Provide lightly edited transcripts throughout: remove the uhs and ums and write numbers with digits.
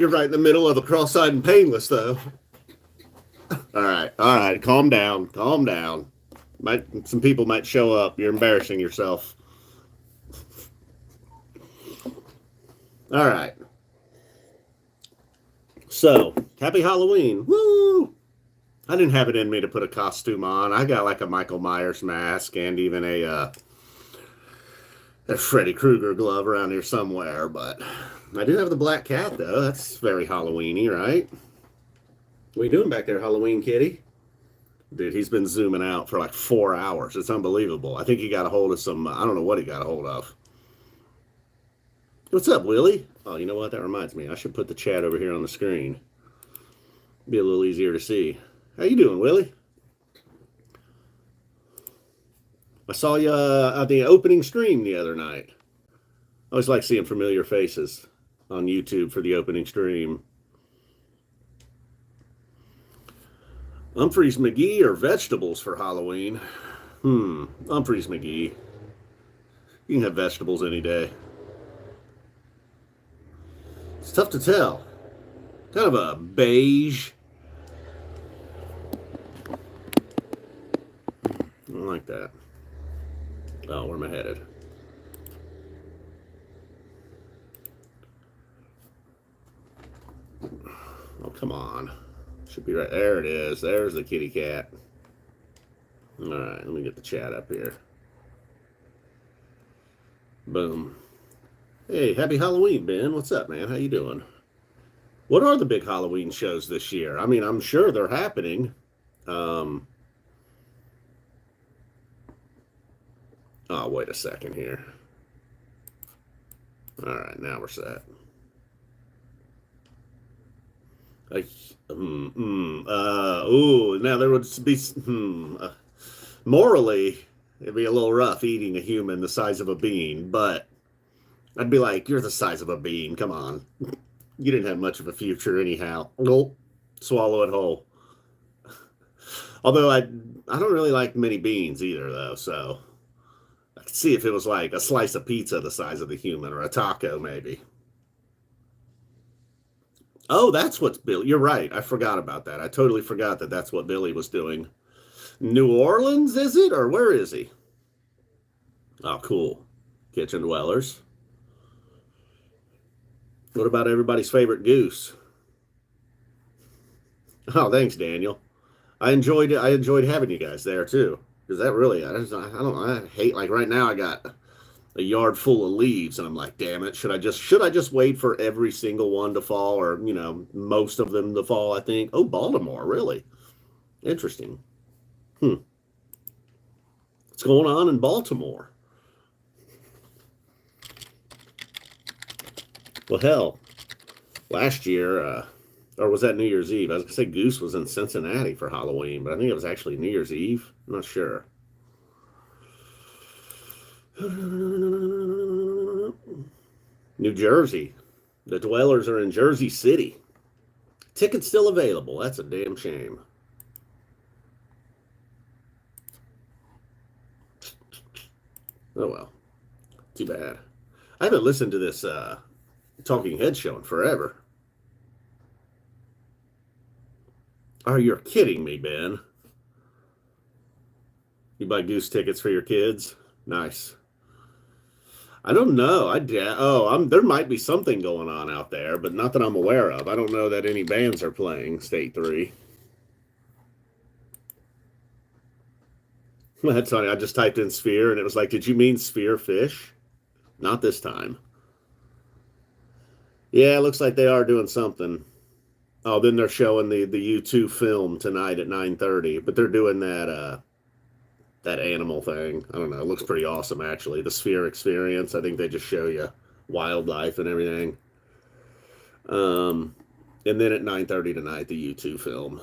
You're right in the middle of a cross-eyed and painless, though. All right. Calm down. Calm down. Some people might show up. You're embarrassing yourself. All right. So, happy Halloween. Woo! I didn't have it in me to put a costume on. I got like a Michael Myers mask and even a Freddy Krueger glove around here somewhere, but I do have the black cat, though. That's very Halloween-y, right? What are you doing back there, Halloween kitty? Dude, he's been zooming out for like 4 hours. It's unbelievable. I think he got a hold of some, I don't know what he got a hold of. What's up, Willie? Oh, you know what? That reminds me. I should put the chat over here on the screen. Be a little easier to see. How you doing, Willie? I saw you at the opening stream the other night. I always like seeing familiar faces on YouTube for the opening stream. Humphreys McGee or vegetables for Halloween? Humphreys McGee. You can have vegetables any day. It's tough to tell. Kind of a beige. I don't like that. Oh, where am I headed? Oh, come on. Should be right there. It is. There's the kitty cat. All right, let me get the chat up here. Boom. Hey, happy Halloween, Ben. What's up, man? How you doing? What are the big Halloween shows this year? I mean, I'm sure they're happening. Oh, wait a second here. All right, now we're set. Now there would be, morally, it'd be a little rough eating a human the size of a bean, but I'd be like, you're the size of a bean, come on. You didn't have much of a future anyhow. Gulp, swallow it whole. Although I don't really like many beans either, though, so I could see if it was like a slice of pizza the size of the human, or a taco, maybe. Oh, that's what's Billy. You're right. I forgot about that. I totally forgot that that's what Billy was doing. New Orleans, is it? Or where is he? Oh, cool. Kitchen Dwellers. What about everybody's favorite goose? Oh, thanks, Daniel. I enjoyed having you guys there too. Because that really, I hate, like right now I got a yard full of leaves and I'm like, damn it, should I just wait for every single one to fall, or, most of them to fall, I think. Oh, Baltimore, really? Interesting. What's going on in Baltimore? Well, hell, last year, or was that New Year's Eve? I was going to say Goose was in Cincinnati for Halloween, but I think it was actually New Year's Eve. I'm not sure. New Jersey. The Dwellers are in Jersey City. Tickets still available. That's a damn shame. Oh, well. Too bad. I haven't listened to this Talking Head show in forever. Oh, you're kidding me, Ben. You buy Goose tickets for your kids? Nice. I don't know. There might be something going on out there, but not that I'm aware of. I don't know that any bands are playing State 3. Well, that's funny. I just typed in Sphere, and it was like, did you mean Sphere Phish? Not this time. Yeah, it looks like they are doing something. Oh, then they're showing the U2 film tonight at 9:30, but they're doing that animal thing. I don't know. It looks pretty awesome, actually. The Sphere Experience. I think they just show you wildlife and everything. And then at 9:30 tonight, the U2 film.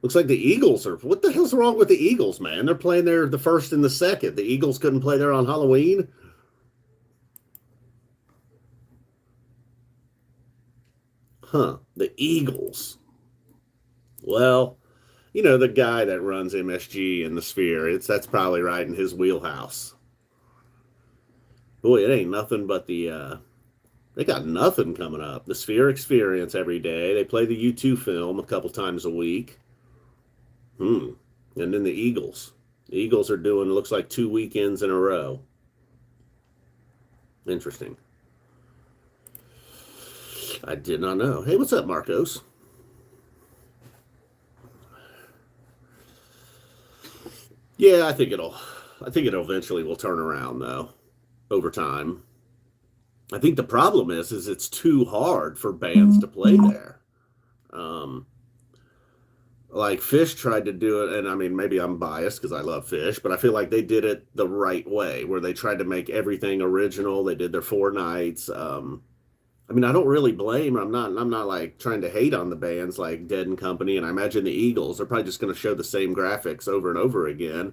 Looks like the Eagles are... What the hell's wrong with the Eagles, man? They're playing there the first and the second. The Eagles couldn't play there on Halloween? Huh. The Eagles. Well... the guy that runs MSG in the Sphere, that's probably right in his wheelhouse. Boy, it ain't nothing but the They got nothing coming up. The Sphere Experience every day. They play the U2 film a couple times a week. Hmm. And then the Eagles. The Eagles are doing, looks like 2 weekends in a row. Interesting. I did not know. Hey, what's up, Marcos? Yeah, I think it eventually will turn around though, over time. I think the problem is it's too hard for bands to play there. Um, like Phish tried to do it, and I mean, maybe I'm biased because I love Phish, but I feel like they did it the right way, where they tried to make everything original. They did their 4 nights. I mean, I don't really blame. I'm not like trying to hate on the bands like Dead and Company, and I imagine the Eagles are probably just going to show the same graphics over and over again.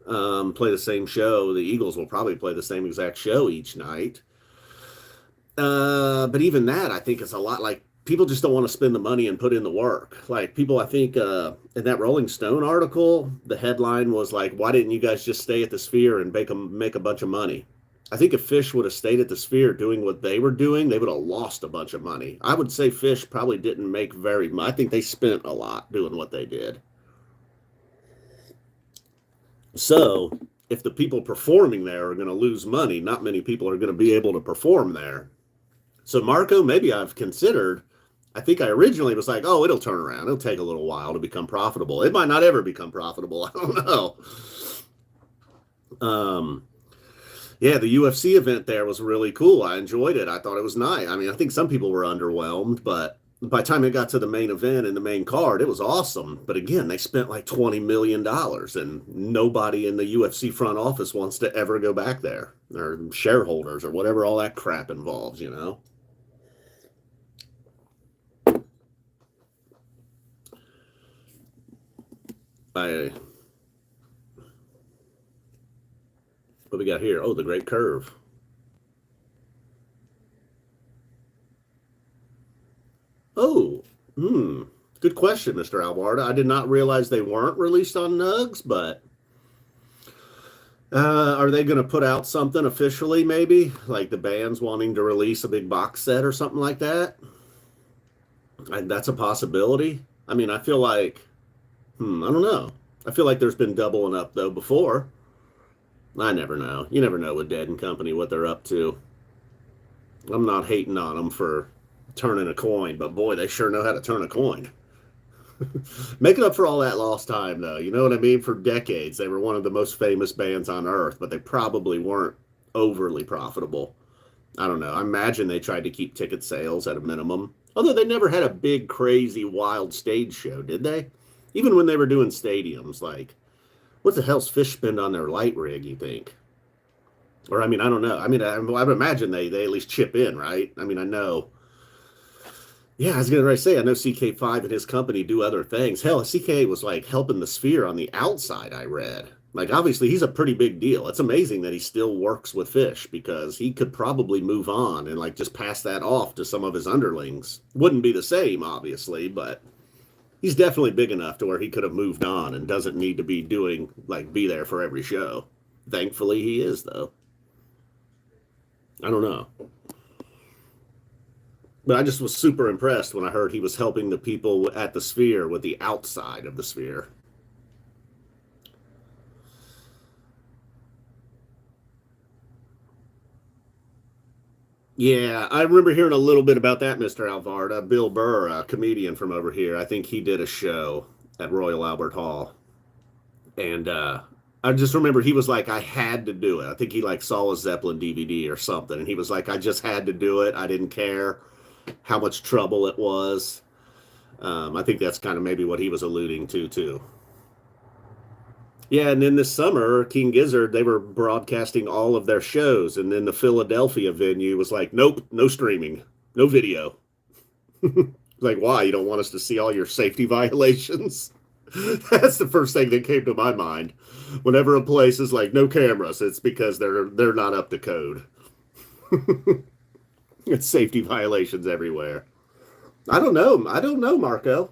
Play the same show. The Eagles will probably play the same exact show each night. But even that, I think, is a lot like people just don't want to spend the money and put in the work. Like people, I think, in that Rolling Stone article, the headline was like, "Why didn't you guys just stay at the Sphere and make a bunch of money?" I think if Phish would have stayed at the Sphere doing what they were doing, they would have lost a bunch of money. I would say Phish probably didn't make very much. I think they spent a lot doing what they did. So if the people performing there are going to lose money, not many people are going to be able to perform there. So Marco, maybe I've considered. I think I originally was like, oh, it'll turn around. It'll take a little while to become profitable. It might not ever become profitable. I don't know. Um, yeah, the UFC event there was really cool. I enjoyed it. I thought it was nice. I mean, I think some people were underwhelmed, but by the time it got to the main event and the main card, it was awesome. But again, they spent like $20 million, and nobody in the UFC front office wants to ever go back there, or shareholders, or whatever all that crap involves, you know? I What we got here? Oh, the Great Curve. Oh, hmm. Good question, Mr. Alvarda. I did not realize they weren't released on Nugs, but are they going to put out something officially, maybe? Like the band's wanting to release a big box set or something like that? And that's a possibility. I mean, I feel like, I don't know. I feel like there's been doubling up, though, before. I never know. You never know with Dead and Company what they're up to. I'm not hating on them for turning a coin, but boy, they sure know how to turn a coin. Making up for all that lost time, though. You know what I mean? For decades, they were one of the most famous bands on earth, but they probably weren't overly profitable. I don't know. I imagine they tried to keep ticket sales at a minimum. Although they never had a big, crazy, wild stage show, did they? Even when they were doing stadiums, like, what the hell's Phish spend on their light rig, you think? Or, I mean, I don't know. I mean, I would imagine they at least chip in, right? I mean, I know. Yeah, I was going to say, I know CK5 and his company do other things. Hell, CK was like helping the Sphere on the outside, I read. Like, obviously, he's a pretty big deal. It's amazing that he still works with Phish because he could probably move on and, like, just pass that off to some of his underlings. Wouldn't be the same, obviously, but he's definitely big enough to where he could have moved on and doesn't need to be doing, like, be there for every show. Thankfully, he is, though. I don't know. But I just was super impressed when I heard he was helping the people at the Sphere with the outside of the Sphere. Yeah, I remember hearing a little bit about that, Mr. Alvarda. Bill Burr, a comedian from over here, I think he did a show at Royal Albert Hall. And I just remember he was like, I had to do it. I think he like saw a Zeppelin DVD or something. And he was like, I just had to do it. I didn't care how much trouble it was. I think that's kind of maybe what he was alluding to, too. Yeah, and then this summer, King Gizzard, they were broadcasting all of their shows, and then the Philadelphia venue was like, nope, no streaming, no video. Like, why? You don't want us to see all your safety violations? That's the first thing that came to my mind. Whenever a place is like no cameras, it's because they're not up to code. It's safety violations everywhere. I don't know. I don't know, Marco.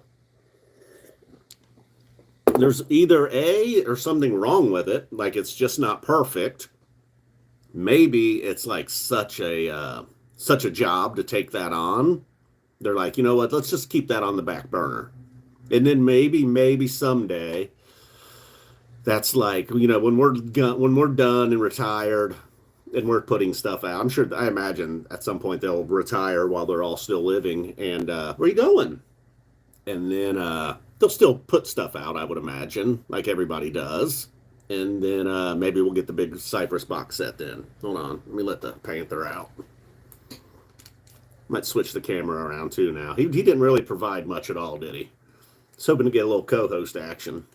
There's either A or something wrong with it, like it's just not perfect. Maybe it's like such a such a job to take that on. They're like, you know what? Let's just keep that on the back burner, and then maybe someday, that's like, when we're done and retired, and we're putting stuff out. I imagine at some point they'll retire while they're all still living. And where are you going? And then they'll still put stuff out, I would imagine, like everybody does. And then maybe we'll get the big Cypress box set then. Hold on. Let me let the Panther out. Might switch the camera around too now. He didn't really provide much at all, did he? Just hoping to get a little co-host action.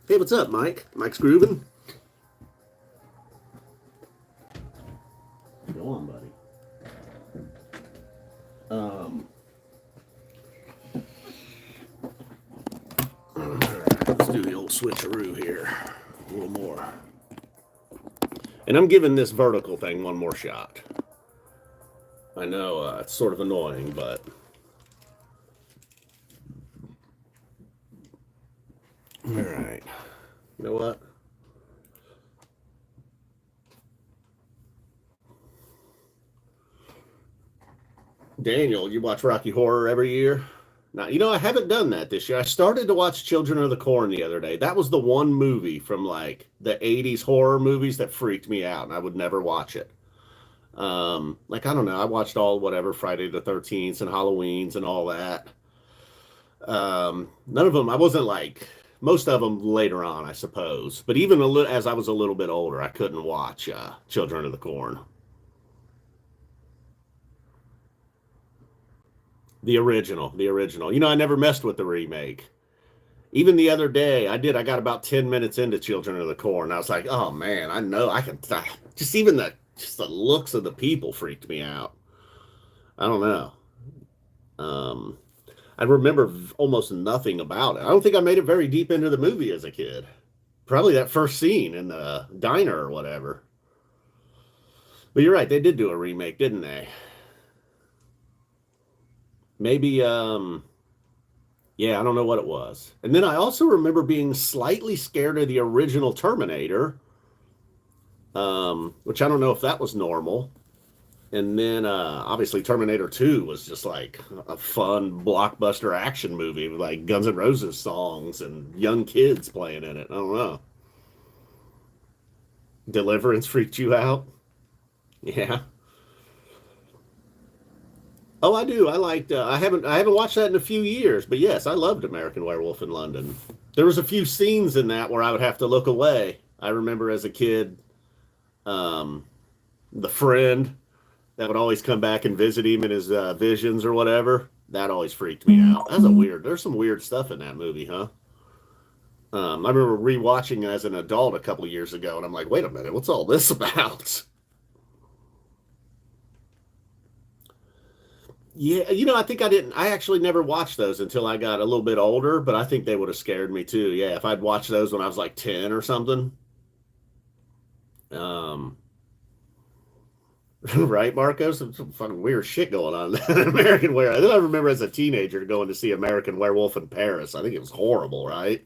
Hey, what's up, Mike? Mike's grooving. Go on, buddy. Let's do the old switcheroo here. A little more. And I'm giving this vertical thing one more shot. I know it's sort of annoying, but... All right. You know what? Daniel, you watch Rocky Horror every year? Now, I haven't done that this year. I started to watch Children of the Corn the other day. That was the one movie from like the 80s horror movies that freaked me out, and I would never watch it. Like, I don't know. I watched all whatever Friday the 13th and Halloween's and all that. None of them, I wasn't like, most of them later on, I suppose. But even as I was a little bit older, I couldn't watch Children of the Corn. The original. I never messed with the remake. Even the other day, I got about 10 minutes into Children of the Corn. I was like, oh man, I know I can, just the looks of the people freaked me out. I don't know. I remember almost nothing about it. I don't think I made it very deep into the movie as a kid. Probably that first scene in the diner or whatever. But you're right, they did do a remake, didn't they? Maybe, yeah, I don't know what it was. And then I also remember being slightly scared of the original Terminator, which I don't know if that was normal. And then, obviously, Terminator 2 was just like a fun blockbuster action movie with like Guns N' Roses songs and young kids playing in it. I don't know. Deliverance freaked you out? Yeah. Oh, I do. I liked. I haven't watched that in a few years, but yes, I loved American Werewolf in London. There was a few scenes in that where I would have to look away. I remember as a kid, um, the friend that would always come back and visit him in his visions or whatever. That always freaked me out. There's some weird stuff in that movie, huh? I remember rewatching as an adult a couple years ago, and I'm like, wait a minute, what's all this about? Yeah, I think I actually never watched those until I got a little bit older, but I think they would have scared me too. Yeah, if I'd watched those when I was like 10 or something. Um, right, Marcos? Some fucking weird shit going on in American Werewolf. Then I remember as a teenager going to see American Werewolf in Paris. I think it was horrible, right?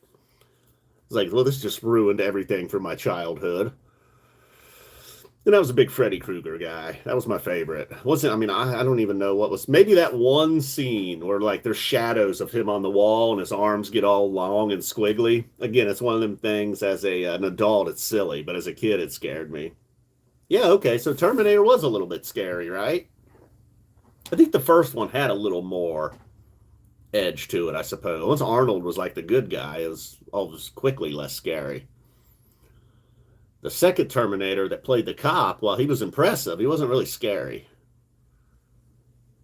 It's like, well, this just ruined everything for my childhood. And I was a big Freddy Krueger guy. That was my favorite. Wasn't I mean, I don't even know what was maybe that one scene where like there's shadows of him on the wall and his arms get all long and squiggly. Again, it's one of them things as an adult it's silly, but as a kid it scared me. Yeah, okay, so Terminator was a little bit scary, right? I think the first one had a little more edge to it, I suppose. Once Arnold was like the good guy, it was always quickly less scary. The second Terminator that played the cop, while he was impressive, he wasn't really scary.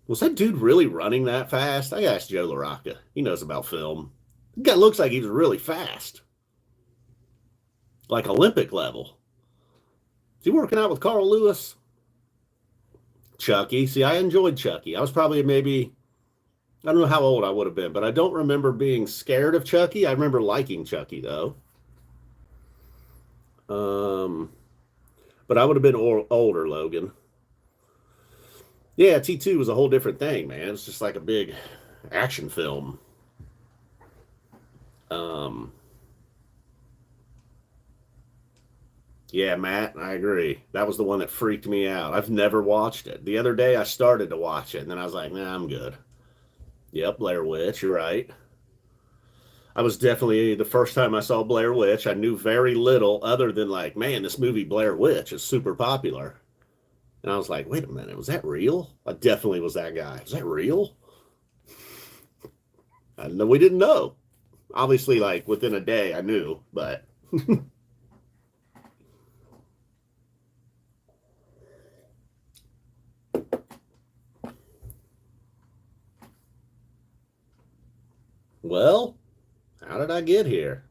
Was that dude really running that fast? I asked Joe LaRocca. He knows about film. The guy looks like he was really fast. Like Olympic level. Is he working out with Carl Lewis? Chucky. See, I enjoyed Chucky. I was probably maybe, I don't know how old I would have been, but I don't remember being scared of Chucky. I remember liking Chucky, though. Um, but I would have been older, Logan. Yeah, T2 was a whole different thing, man. It's just like a big action film. Um, Yeah, Matt, I agree. That was the one that freaked me out. I've never watched it. The other day I started to watch it, and then I was like, nah, I'm good. Yep, Blair Witch, you're right. I was definitely the first time I saw Blair Witch, I knew very little other than like, man, this movie Blair Witch is super popular. And I was like, wait a minute, was that real? I definitely was that guy. Was that real? I know we didn't know. Obviously, like within a day, I knew, but well, how did I get here?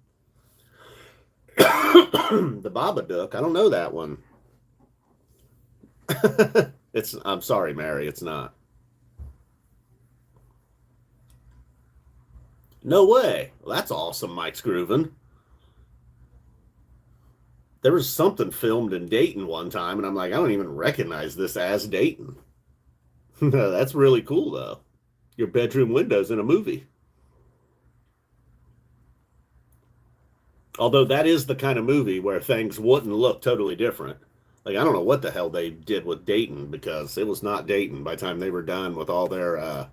The Babadook. I don't know that one. It's. I'm sorry, Mary. It's not. No way. Well, that's awesome, Mike Scruven. There was something filmed in Dayton one time, and I'm like, I don't even recognize this as Dayton. That's really cool, though. Your bedroom windows in a movie. Although that is the kind of movie where things wouldn't look totally different. Like I don't know what the hell they did with Dayton because it was not Dayton by the time they were done with all their I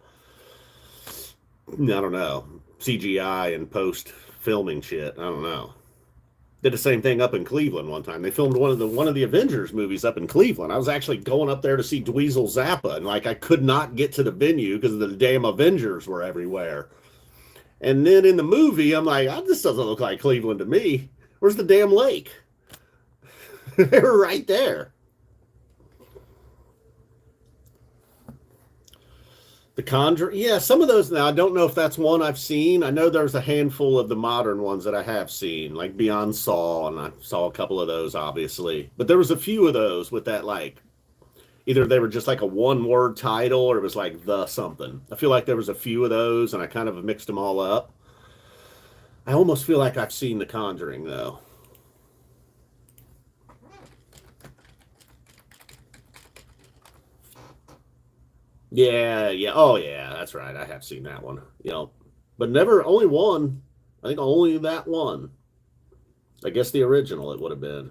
don't know, CGI and post filming shit. I don't know. Did the same thing up in Cleveland one time. They filmed one of the Avengers movies up in Cleveland. I was actually going up there to see Dweezil Zappa, and like I could not get to the venue because the damn Avengers were everywhere. And then in the movie, I'm like, oh, this doesn't look like Cleveland to me. Where's the damn lake? They were right there. The Conjuring, yeah, some of those now. I don't know if that's one I've seen. I know there's a handful of the modern ones that I have seen, like Beyond Saw, and I saw a couple of those, obviously. But there was a few of those with that, like either they were just like a one-word title, or it was like the something. I feel like there was a few of those, and I kind of mixed them all up. I almost feel like I've seen The Conjuring, though. Yeah, yeah. Oh, yeah. That's right. I have seen that one. But never, only one. I think only that one. I guess the original it would have been.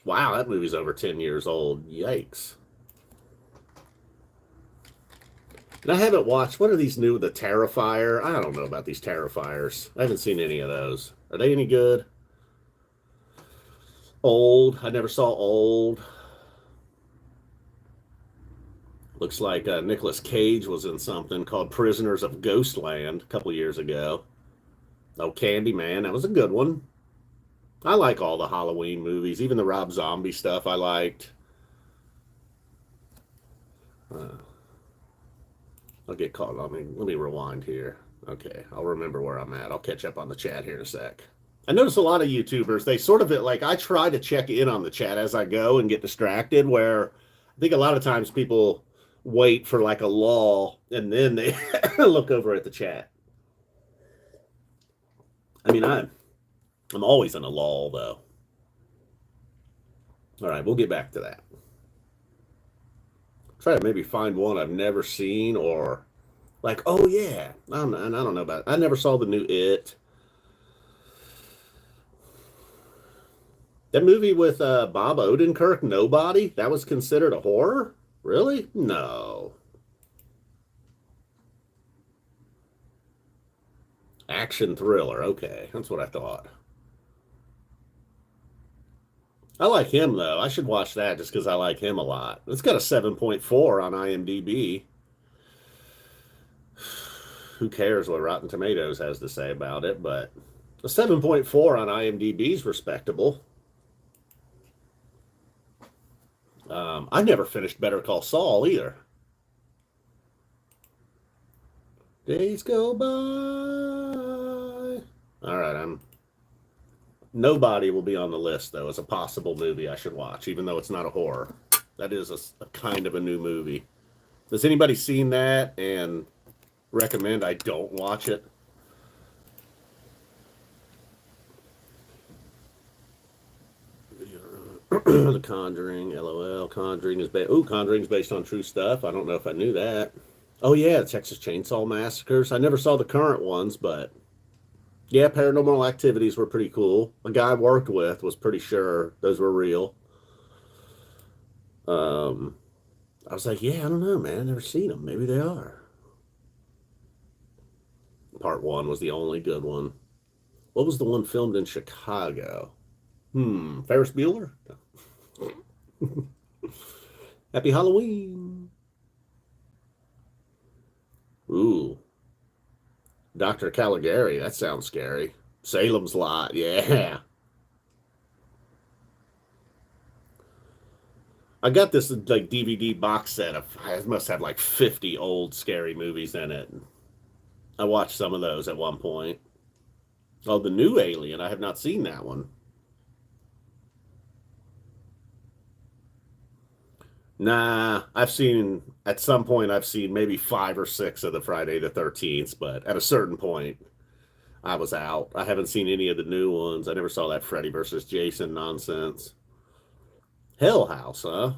Wow, that movie's over 10 years old. Yikes. And I haven't watched, what are these new, the Terrifier? I don't know about these Terrifiers. I haven't seen any of those. Are they any good? Old. I never saw Old. Looks like Nicolas Cage was in something called Prisoners of Ghostland a couple years ago. Oh, Candyman, that was a good one. I like all the Halloween movies, even the Rob Zombie stuff I liked. Uh, I'll get caught. Let me rewind here. Okay, I'll remember where I'm at. I'll catch up on the chat here in a sec. I notice a lot of YouTubers, they sort of like I try to check in on the chat as I go and get distracted, where I think a lot of times people wait for like a lull and then they look over at the chat. I mean, I'm always in a lull though. All right, we'll get back to that. Try to maybe find one I've never seen or like, oh yeah, I don't know about it. I never saw the new It. That movie with Bob Odenkirk, Nobody, that was considered a horror? Really? No. Action thriller. Okay, that's what I thought. I like him though. I should watch that just because I like him a lot. It's got a 7.4 on IMDb. Who cares what Rotten Tomatoes has to say about it? But a 7.4 on IMDb is respectable. I never finished Better Call Saul either. Days go by. All right, Nobody will be on the list though as a possible movie I should watch, even though it's not a horror. That is a kind of a new movie. Has anybody seen that and recommend I don't watch it? The Conjuring, LOL. Conjuring's based on true stuff. I don't know if I knew that. Oh yeah, Texas Chainsaw Massacres. I never saw the current ones, but Yeah, paranormal activities were pretty cool. A guy I worked with was pretty sure those were real. Um, I was like, yeah, I don't know, man. I've never seen them. Maybe they are. Part one was the only good one. What was the one filmed in Chicago? Ferris Bueller? Happy Halloween. Ooh, Dr. Caligari. That sounds scary. Salem's Lot. Yeah. I got this like DVD box set of, it must have like 50 old scary movies in it. I watched some of those at one point. Oh, the new Alien. I have not seen that one. Nah, I've seen at some point I've seen maybe five or six of the Friday the 13th, but at a certain point I was out. I haven't seen any of the new ones. I never saw that Freddy versus Jason nonsense. Hell House, huh?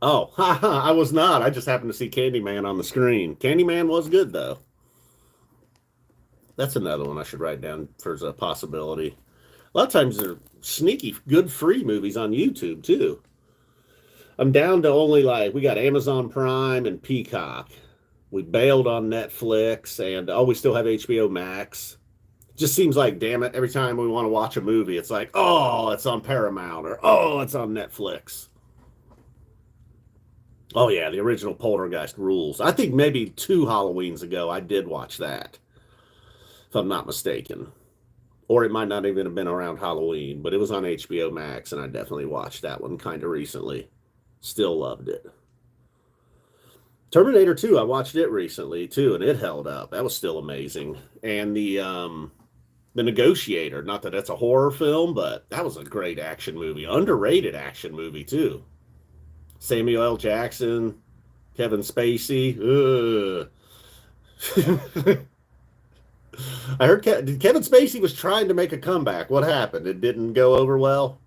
Oh, I was not. I just happened to see Candyman on the screen. Candyman was good though. That's another one I should write down for a possibility. A lot of times they're sneaky good free movies on YouTube too. I'm down to only like we got Amazon Prime and Peacock. We bailed on Netflix and oh, we still have HBO Max. Just seems like damn it, every time we want to watch a movie, it's like, oh, it's on Paramount or oh, it's on Netflix. Oh yeah, the original Poltergeist rules. I think maybe two Halloweens ago I did watch that, if I'm not mistaken. Or it might not even have been around Halloween, but it was on HBO Max, and I definitely watched that one kind of recently. Still loved it. Terminator 2, I watched it recently too, and it held up. That was still amazing. And the Negotiator, not that that's a horror film, but that was a great action movie. Underrated action movie too. Samuel L. Jackson, Kevin Spacey. Ugh. I heard Kevin Spacey was trying to make a comeback. What happened? It didn't go over well.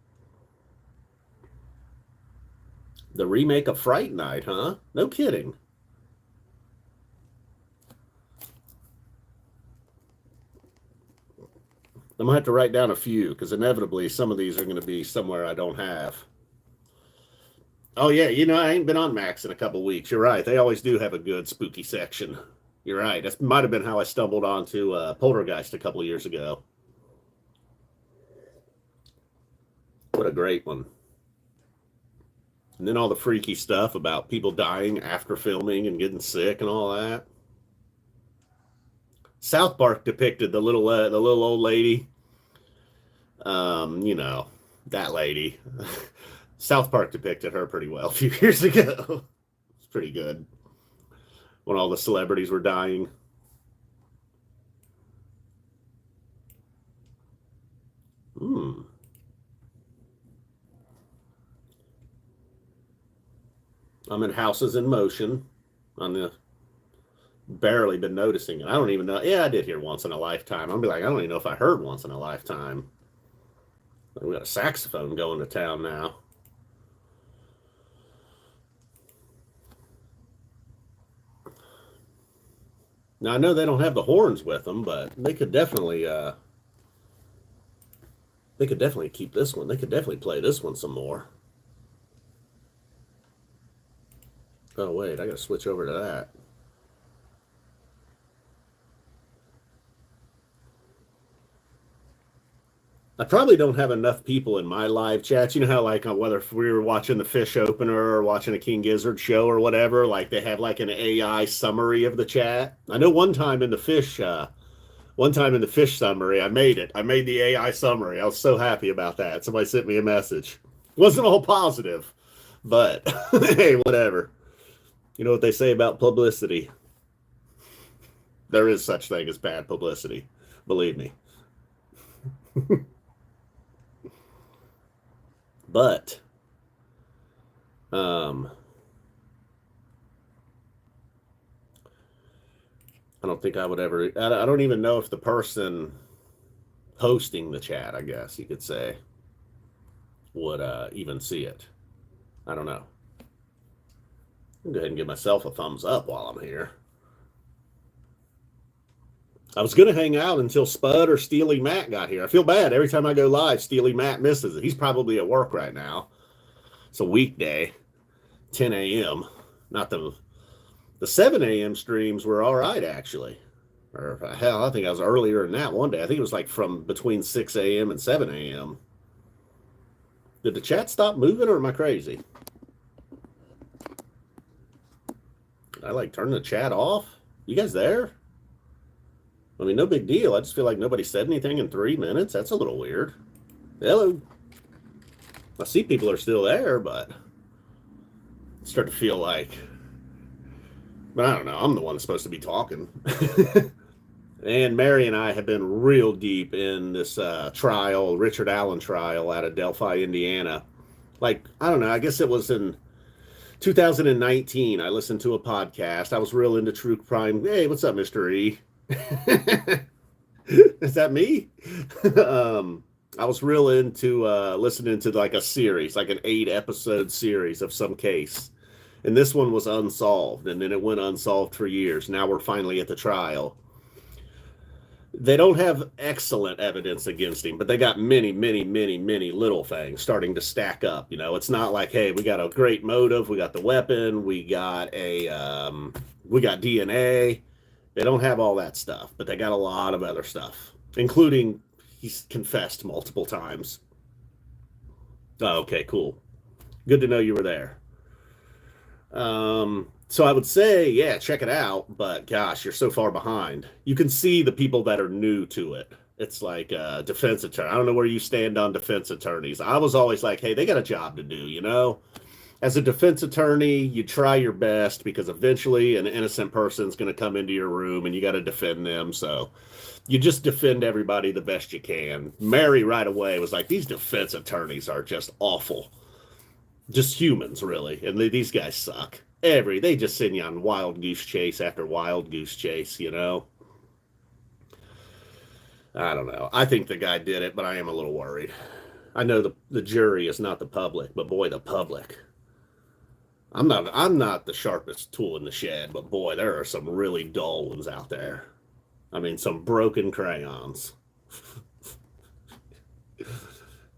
The remake of Fright Night, huh? No kidding. I'm gonna have to write down a few because inevitably some of these are going to be somewhere I don't have. Oh yeah, I ain't been on Max in a couple weeks. You're right. They always do have a good spooky section. You're right. That might have been how I stumbled onto Poltergeist a couple years ago. What a great one. And then all the freaky stuff about people dying after filming and getting sick and all that. South Park depicted the little old lady. You know, that lady. South Park depicted her pretty well a few years ago. It's pretty good. When all the celebrities were dying. Hmm. I'm in Houses in Motion on the barely been noticing it. I don't even know. Yeah, I did hear Once in a Lifetime. I'll be like, I don't even know if I heard Once in a Lifetime. We got a saxophone going to town now. Now I know they don't have the horns with them, but they could definitely keep this one. They could definitely play this one some more. Oh wait, I gotta switch over to that. I probably don't have enough people in my live chats. You know how like whether if we were watching the Phish opener or watching a King Gizzard show or whatever, like they have like an AI summary of the chat. I know one time in the Phish summary, I made it. I made the AI summary. I was so happy about that. Somebody sent me a message. It wasn't all positive, but hey, whatever. You know what they say about publicity? There is such thing as bad publicity. Believe me. But um, I don't think I would ever. I don't even know if the person hosting the chat, I guess you could say, would even see it. I don't know. I'll go ahead and give myself a thumbs up while I'm here. I was going to hang out until Spud or Steely Matt got here. I feel bad. Every time I go live, Steely Matt misses it. He's probably at work right now. It's a weekday, 10 a.m. Not the 7 a.m. streams were all right, actually. Or hell, I think I was earlier than that one day. I think it was like from between 6 a.m. and 7 a.m. Did the chat stop moving or am I crazy? Did I like turn the chat off? You guys there? I mean, no big deal. I just feel like nobody said anything in 3 minutes. That's a little weird. Hello. I see people are still there, but I start to feel like, but I don't know. I'm the one that's supposed to be talking. And Mary and I have been real deep in this trial, Richard Allen trial out of Delphi, Indiana. Like, I don't know. I guess it was in 2019. I listened to a podcast. I was real into true crime. Hey, what's up, Mr. E? Is that me? I was real into listening to like a series, like an 8-episode series of some case. And this one was unsolved, and then it went unsolved for years. Now we're finally at the trial. They don't have excellent evidence against him, but they got many, many, many, many little things starting to stack up. You know, it's not like, hey, we got a great motive, we got the weapon, we got DNA. They don't have all that stuff, but they got a lot of other stuff, including he's confessed multiple times. Oh, okay, cool. Good to know you were there. So I would say, yeah, check it out, but gosh, you're so far behind. You can see the people that are new to it. It's like defense attorney. I don't know where you stand on defense attorneys. I was always like, hey, they got a job to do, you know? As a defense attorney, you try your best because eventually an innocent person's going to come into your room and you got to defend them. So you just defend everybody the best you can. Mary right away was like, these defense attorneys are just awful. Just humans, really. And these guys suck. They just send you on wild goose chase after wild goose chase, you know? I don't know. I think the guy did it, but I am a little worried. I know the jury is not the public, but boy, the public. I'm not the sharpest tool in the shed, but boy, there are some really dull ones out there. I mean, some broken crayons.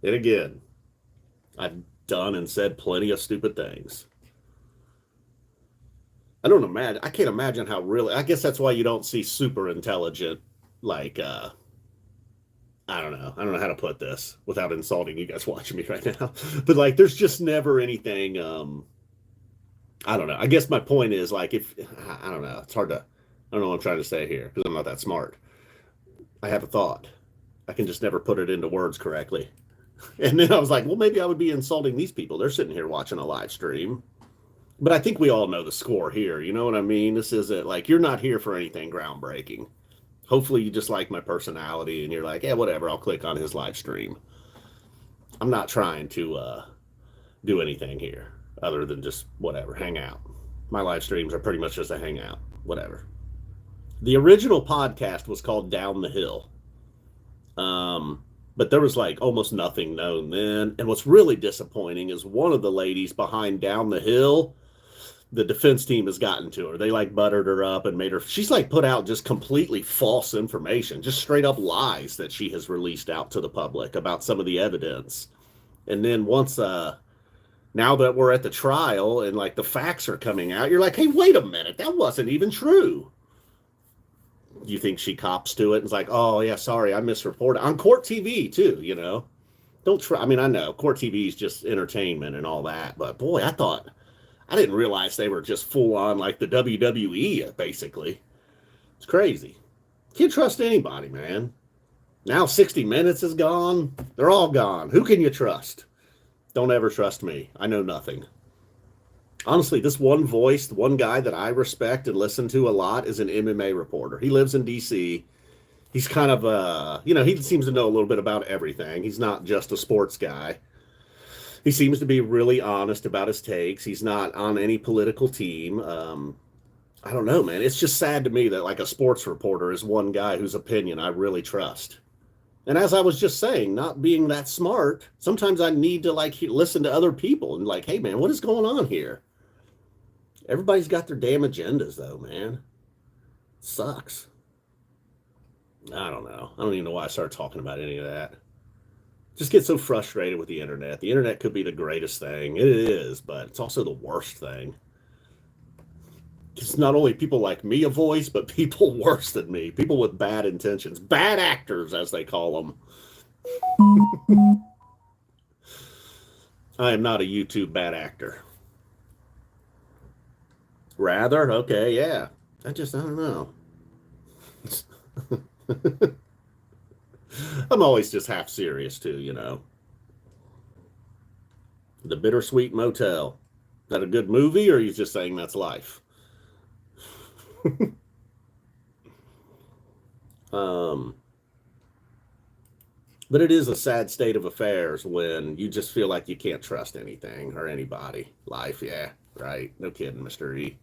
And again, I've done and said plenty of stupid things. I can't imagine how really, I guess that's why you don't see super intelligent, like, I don't know how to put this without insulting you guys watching me right now. But like, there's just never anything, I don't know. I guess my point is like, I don't know, it's hard to, I don't know what I'm trying to say here because I'm not that smart. I have a thought. I can just never put it into words correctly. And then I was like, well, maybe I would be insulting these people. They're sitting here watching a live stream. But I think we all know the score here. You know what I mean? This isn't like, you're not here for anything groundbreaking. Hopefully you just like my personality and you're like, yeah, whatever, I'll click on his live stream. I'm not trying to do anything here other than just whatever, hang out. My live streams are pretty much just a hangout, whatever. The original podcast was called Down the Hill. But there was like almost nothing known then. And what's really disappointing is one of the ladies behind Down the Hill, the defense team has gotten to her. They like buttered her up and made her, she's like put out just completely false information, just straight up lies that she has released out to the public about some of the evidence. And then once, now that we're at the trial and like the facts are coming out, you're like, hey, wait a minute, that wasn't even true. You think she cops to it and is like, oh yeah, sorry, I misreported on court TV too, you know? Don't try. I mean, I know court TV is just entertainment and all that, but boy, I didn't realize they were just full on like the WWE, basically. It's crazy. Can't trust anybody, man. Now 60 Minutes is gone. They're all gone. Who can you trust? Don't ever trust me. I know nothing. Honestly, this one voice, the one guy that I respect and listen to a lot is an MMA reporter. He lives in D.C. He's kind of, he seems to know a little bit about everything. He's not just a sports guy. He seems to be really honest about his takes. He's not on any political team. I don't know, man. It's just sad to me that like a sports reporter is one guy whose opinion I really trust. And as I was just saying, not being that smart, sometimes I need to like listen to other people and like, hey, man, what is going on here? Everybody's got their damn agendas, though, man. It sucks. I don't know. I don't even know why I started talking about any of that. Just get so frustrated with the internet. The internet could be the greatest thing. It is, but it's also the worst thing. It's not only people like me a voice, but people worse than me. People with bad intentions. Bad actors, as they call them. I am not a YouTube bad actor. Rather, okay, yeah. I don't know. I'm always just half serious too, you know. The Bittersweet Motel. Is that a good movie, or are you just saying that's life? um, but it is a sad state of affairs when you just feel like you can't trust anything or anybody. Life, yeah, right. No kidding, Mr. E.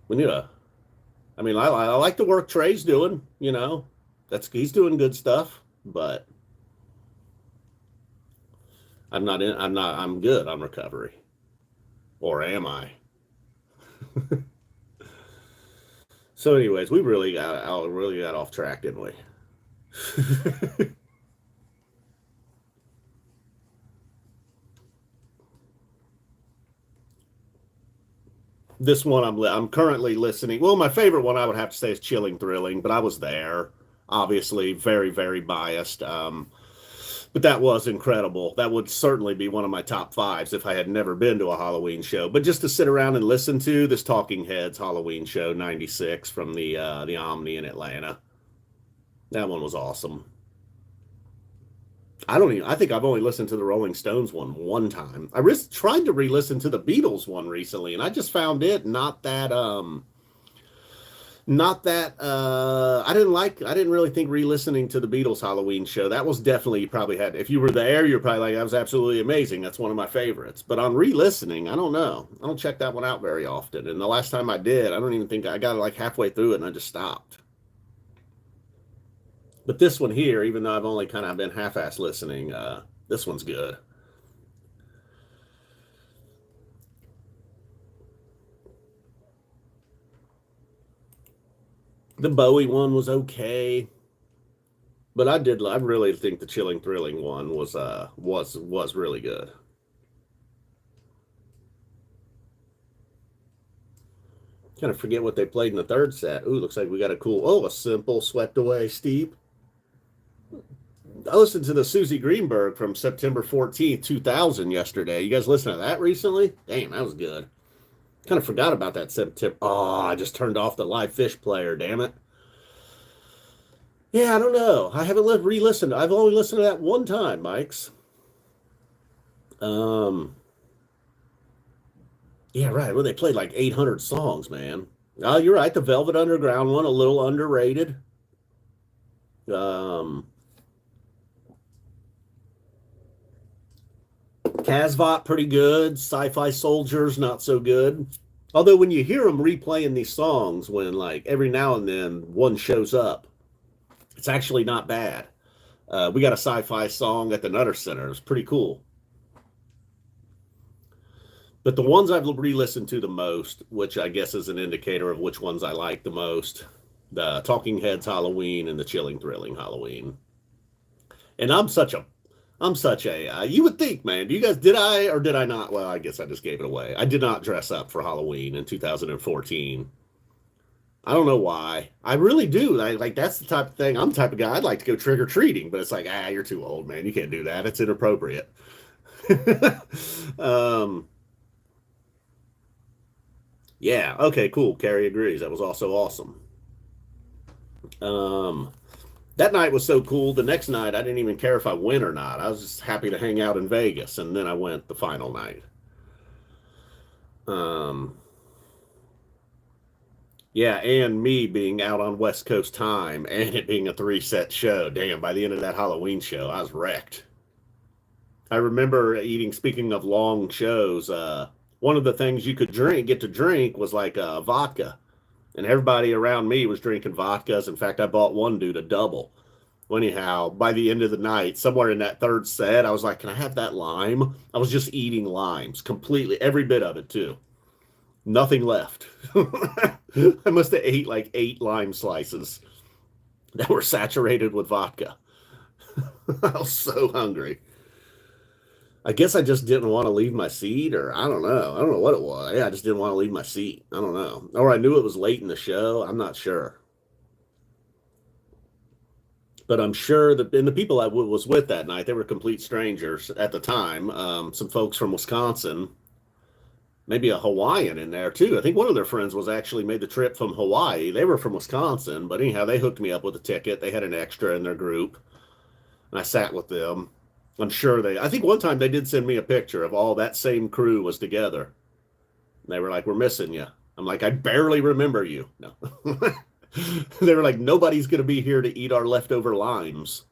We need a. I mean, I like the work Trey's doing. You know, he's doing good stuff. But I'm not in. I'm not. I'm good on recovery, or am I? So, anyways, we really got off track, didn't we? This one I'm currently listening. Well, my favorite one I would have to say is Chilling Thrilling, but I was there. Obviously, very biased. But that was incredible. That would certainly be one of my top fives if I had never been to a Halloween show. But just to sit around and listen to this Talking Heads Halloween show '96 from the Omni in Atlanta. That one was awesome. I don't even. I think I've only listened to the Rolling Stones one time. Tried to re-listen to the Beatles one recently, and I just found it not that I didn't really think re-listening to the Beatles Halloween show. That was definitely, you probably had, if you were there, you're probably like, that was absolutely amazing. That's one of my favorites. But on re-listening, I don't know. I don't check that one out very often. And the last time I did, I don't even think I got like halfway through it and I just stopped. But this one here, even though I've only kind of been half-ass listening, this one's good. The Bowie one was okay, but I really think the Chilling Thrilling one was really good. Kind of forget what they played in the third set. Ooh, looks like we got a simple swept away steep. I listened to the Susie Greenberg from September 14th, 2000 yesterday. You guys listen to that recently? Damn, that was good. Kind of forgot about that September. Oh, I just turned off the live Phish player, damn it. Yeah, I don't know. I haven't re-listened. I've only listened to that one time, Mike's. Um, yeah, right. Well, they played like 800 songs, man. Oh, you're right. The Velvet Underground one, a little underrated. Um, Casvot, pretty good. Sci-Fi Soldiers, not so good. Although when you hear them replaying these songs, when like every now and then one shows up, it's actually not bad. We got a sci-fi song at the Nutter Center. It's pretty cool. But the ones I've re-listened to the most, which I guess is an indicator of which ones I like the most, the Talking Heads Halloween and the Chilling Thrilling Halloween. And I'm such a, you would think, man, do you guys, did I or did I not? Well, I guess I just gave it away. I did not dress up for Halloween in 2014. I don't know why. I really do. Like that's the type of thing. I'm the type of guy I'd like to go trick or treating, but it's like, you're too old, man. You can't do that. It's inappropriate. um, yeah. Okay. Cool. Carrie agrees. That was also awesome. Um, that night was so cool. The next night, I didn't even care if I went or not. I was just happy to hang out in Vegas, and then I went the final night. Um, Yeah, and me being out on West Coast time and it being a three-set show. Damn, by the end of that Halloween show, I was wrecked. I remember eating, speaking of long shows, one of the things you could get to drink was like vodka. And everybody around me was drinking vodkas. In fact, I bought one dude a double. Well, anyhow, by the end of the night, somewhere in that third set, I was like, can I have that lime? I was just eating limes completely, every bit of it too. Nothing left. I must have ate like 8 lime slices that were saturated with vodka. I was so hungry. I guess I just didn't want to leave my seat, or I don't know. I don't know what it was. Yeah, I just didn't want to leave my seat. I don't know. Or I knew it was late in the show. I'm not sure. But I'm sure that, and the people I was with that night, they were complete strangers at the time. Some folks from Wisconsin, maybe a Hawaiian in there too. I think one of their friends was actually made the trip from Hawaii. They were from Wisconsin, but anyhow, they hooked me up with a ticket. They had an extra in their group, and I sat with them. I'm sure I think one time they did send me a picture of all that same crew was together. And they were like, "We're missing you." I'm like, "I barely remember you." No. They were like, "Nobody's going to be here to eat our leftover limes."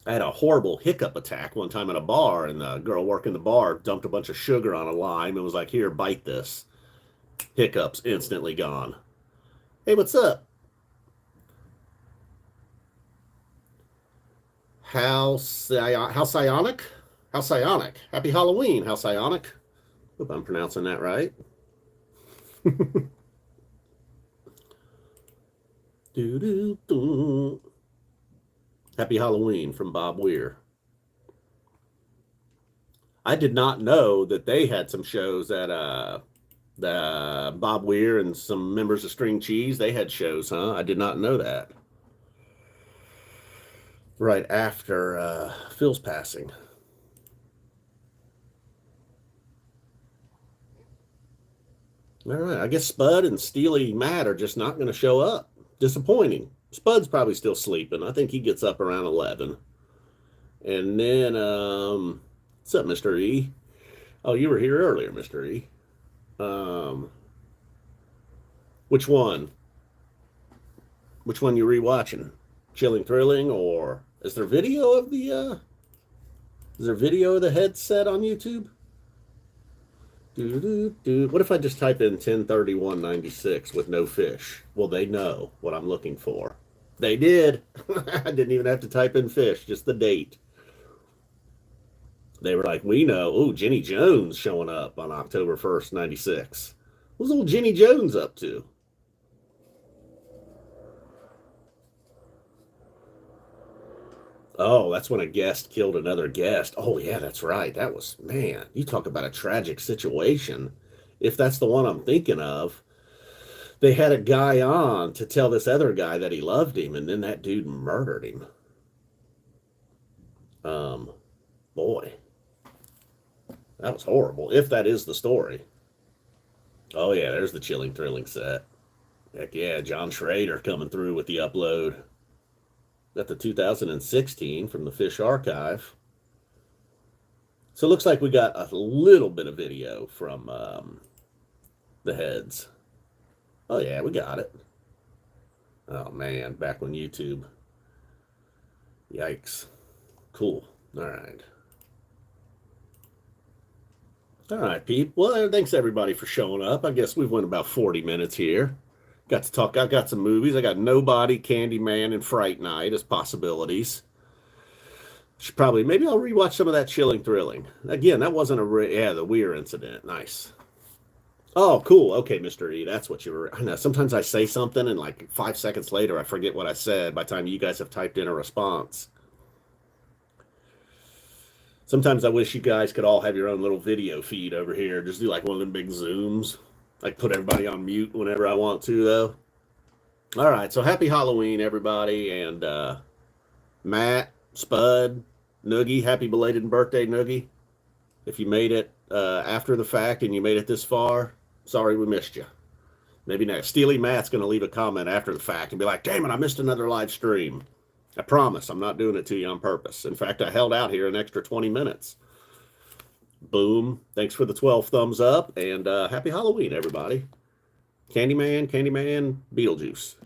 I had a horrible hiccup attack one time at a bar, and the girl working the bar dumped a bunch of sugar on a lime and was like, "Here, bite this." Hiccups instantly gone. Hey, what's up? How psionic? How psionic? Happy Halloween, how psionic. Hope I'm pronouncing that right. Do, do, do. Happy Halloween from Bob Weir. I did not know that they had some shows at the Bob Weir and some members of String Cheese. They had shows, huh? I did not know that. Right after Phil's passing. All right, I guess Spud and Steely Matt are just not going to show up. Disappointing. Spud's probably still sleeping. I think he gets up around 11. And then, what's up, Mr. E? Oh, you were here earlier, Mr. E. Um, which one? Which one you rewatching? Chilling Thrilling, or is there video of the is there video of the headset on YouTube? What if I just type in 103196 with no Phish? Well, they know what I'm looking for. They did. I didn't even have to type in Phish, just the date. They were like, "We know. Oh, Jenny Jones showing up on October 1st, 96. What's old Jenny Jones up to?" Oh, that's when a guest killed another guest. Oh, yeah, that's right. That was, man, you talk about a tragic situation. If that's the one I'm thinking of, they had a guy on to tell this other guy that he loved him, and then that dude murdered him. Um, Boy, that was horrible. If that is the story. Oh, yeah, there's the Chilling Thrilling set. Heck yeah, John Schrader coming through with the upload. Got the 2016 from the Phish archive. So it looks like we got a little bit of video from the heads. Oh, yeah, we got it. Oh, man, back on YouTube. Yikes. Cool. All right. All right, Pete. Well, thanks everybody for showing up. I guess we've went about 40 minutes here. Got to talk. I got some movies. I got Nobody, Candyman, and Fright Night as possibilities. Should probably, maybe I'll rewatch some of that Chilling Thrilling. Again, that wasn't the Weir incident. Nice. Oh, cool. Okay, Mr. E, that's what you were. I know. Sometimes I say something and like 5 seconds later, I forget what I said by the time you guys have typed in a response. Sometimes I wish you guys could all have your own little video feed over here. Just do like one of them big Zooms. Like put everybody on mute whenever I want to, though. All right, so happy Halloween, everybody. And Matt, Spud, Noogie, happy belated birthday, Noogie. If you made it after the fact and you made it this far, sorry we missed you. Maybe next. Steely Matt's going to leave a comment after the fact and be like, "Damn it, I missed another live stream." I promise I'm not doing it to you on purpose. In fact, I held out here an extra 20 minutes. Boom. Thanks for the 12 thumbs up, and happy Halloween, everybody. Candyman, Beetlejuice.